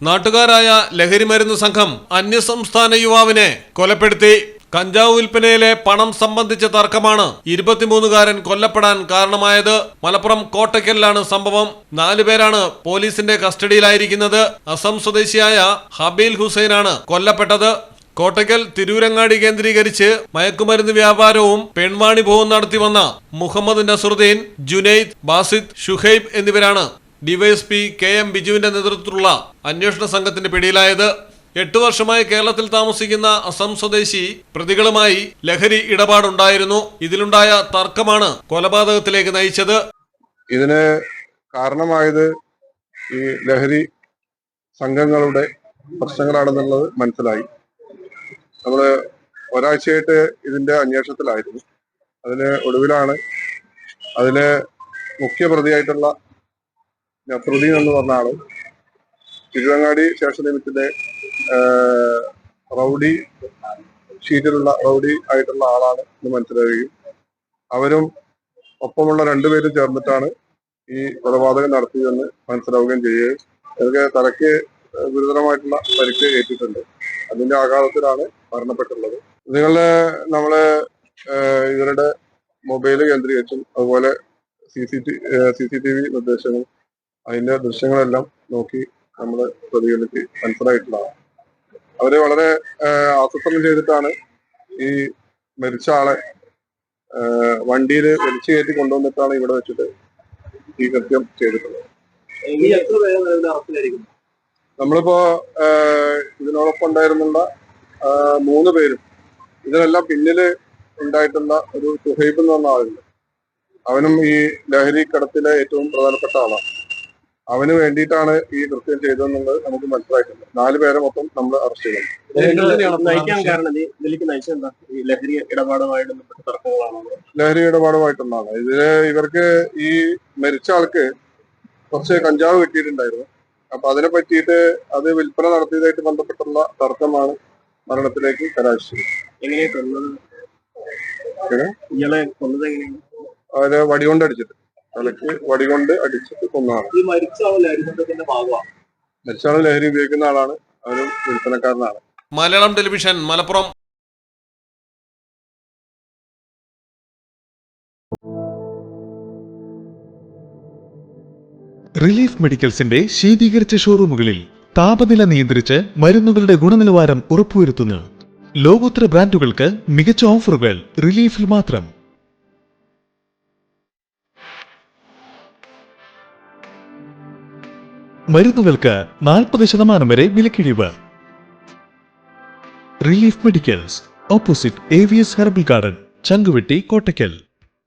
നാട്ടുകാരായ ലഹരിമരുന്ന് സംഘം അന്യസംസ്ഥാന യുവാവിനെ കൊലപ്പെടുത്തി. കഞ്ചാവ് വിൽപ്പനയിലെ പണം സംബന്ധിച്ച തർക്കമാണ് 23-കാരൻ കൊല്ലപ്പെടാൻ കാരണമായത്. മലപ്പുറം കോട്ടയ്ക്കലിലാണ് സംഭവം. 4 പേരാണ് പോലീസിന്റെ കസ്റ്റഡിയിലായിരിക്കുന്നത്. അസം സ്വദേശിയായ ഹബീൽ ഹുസൈനാണ് കൊല്ലപ്പെട്ടത്. കോട്ടയ്ക്കൽ തിരൂരങ്ങാടി കേന്ദ്രീകരിച്ച് മയക്കുമരുന്ന് വ്യാപാരവും പെൺവാണിഭവും നടത്തി വന്ന മുഹമ്മദ് നസറുദ്ദീൻ, ജുനൈദ്, ബാസിദ്, ഷുഹൈബ് എന്നിവരാണ് ഡിവൈഎസ്പി KM ബിജുവിന്റെ നേതൃത്വത്തിലുള്ള അന്വേഷണ സംഘത്തിന്റെ പിടിയിലായത്. 8 വർഷമായി കേരളത്തിൽ താമസിക്കുന്ന അസം സ്വദേശി പ്രതികളുമായി ലഹരി ഇടപാടുണ്ടായിരുന്നു. ഇതിലുണ്ടായ തർക്കമാണ് കൊലപാതകത്തിലേക്ക് നയിച്ചത്. ഇതിന് കാരണമായത് ഈ ലഹരി സംഘങ്ങളുടെ പ്രശ്നങ്ങളാണെന്നുള്ളത് മനസ്സിലായി. നമ്മള് ഒരാഴ്ചയായിട്ട് ഇതിന്റെ അന്വേഷണത്തിലായിരുന്നു. അതിന് ഒടുവിലാണ് അതിന് മുഖ്യ പ്രതിയായിട്ടുള്ള നസറുദ്ദീൻ എന്ന് പറഞ്ഞ ആള് തിരുവങ്ങാടി സ്റ്റേഷൻ ലിമിറ്റിലെ റൗഡി ഷീറ്റിലുള്ള റൗഡി ആയിട്ടുള്ള ആളാണ് എന്ന് മനസ്സിലാവുകയും അവരും ഒപ്പമുള്ള 2 പേരും ചേർന്നിട്ടാണ് ഈ കൊലപാതകം നടത്തിയതെന്ന് മനസ്സിലാവുകയും ചെയ്യുകയും ഇവർക്ക് തലയ്ക്ക് ഗുരുതരമായിട്ടുള്ള പരിക്ക് ഏറ്റിട്ടുണ്ട്. അതിന്റെ ആഘാതത്തിലാണ് മരണപ്പെട്ടുള്ളത്. നമ്മള് ഇവരുടെ മൊബൈല് കേന്ദ്രീകരിച്ചും അതുപോലെ CCTV നിർദ്ദേശങ്ങളും അതിന്റെ ദൃശ്യങ്ങളെല്ലാം നോക്കി നമ്മൾ പ്രതികൾക്ക് മനസ്സിലായിട്ടുള്ളതാണ്. അവര് വളരെ ആസൂത്രണം ചെയ്തിട്ടാണ് ഈ മരിച്ച ആളെ വണ്ടിയിൽ വലിച്ചു കയറ്റി കൊണ്ടുവന്നിട്ടാണ് ഇവിടെ വെച്ചിട്ട് ഈ കൃത്യം ചെയ്തിട്ടുള്ളത്. നമ്മളിപ്പോ ഇതിനോടൊപ്പം ഉണ്ടായിരുന്നുള്ള 3 പേരും ഇതിനെല്ലാം പിന്നില് ഉണ്ടായിട്ടുള്ള ഒരു സുഹൈബ് എന്ന് പറഞ്ഞ ആളുണ്ട്. അവനും ഈ ലഹരി കടത്തിലെ ഏറ്റവും പ്രധാനപ്പെട്ട ആളാണ്. അവന് വേണ്ടിയിട്ടാണ് ഈ കൃത്യം ചെയ്തതെന്നുള്ളത് നമുക്ക് മനസ്സിലായിട്ടുണ്ട്. 4 പേരെ മൊത്തം നമ്മൾ അറസ്റ്റ് ചെയ്തു. ലഹരി ഇടപാടുമായിട്ടുള്ളതാണ്. ഇതില് ഇവർക്ക് ഈ മരിച്ച ആൾക്ക് കുറച്ച് കഞ്ചാവ് കിട്ടിയിട്ടുണ്ടായിരുന്നു. അപ്പൊ അതിനെ പറ്റിയിട്ട് അത് വിൽപ്പന നടത്തിയതായിട്ട് ബന്ധപ്പെട്ടുള്ള തർക്കമാണ് മരണത്തിലേക്ക് കലാശിച്ചത്. അവരെ വടികൊണ്ട് അടിച്ചിട്ട് തലയ്ക്ക് വടികൊണ്ട് അടിച്ചിട്ട് കൊന്നതാണ്. മരിച്ച ആള് ലഹരി ഉപയോഗിക്കുന്ന ആളാണ്. അവരും വിൽപ്പനക്കാരനാണ്. മലയാളം ടെലിവിഷൻ, മലപ്പുറം. റിലീഫ് മെഡിക്കൽസിന്റെ ശീതീകരിച്ച ഷോറൂമുകളിൽ താപനില നിയന്ത്രിച്ച് മരുന്നുകളുടെ ഗുണനിലവാരം ഉറപ്പുവരുത്തുന്നു. ലോകോത്തര ബ്രാൻഡുകൾക്ക് മികച്ച ഓഫറുകൾ റിലീഫിൽ മാത്രം. മരുന്നുകൾക്ക് 40% വരെ വിലക്കിഴിവ്. Relief medicals, opposite AVS herbal garden, Chankuvetty, Kottakkal.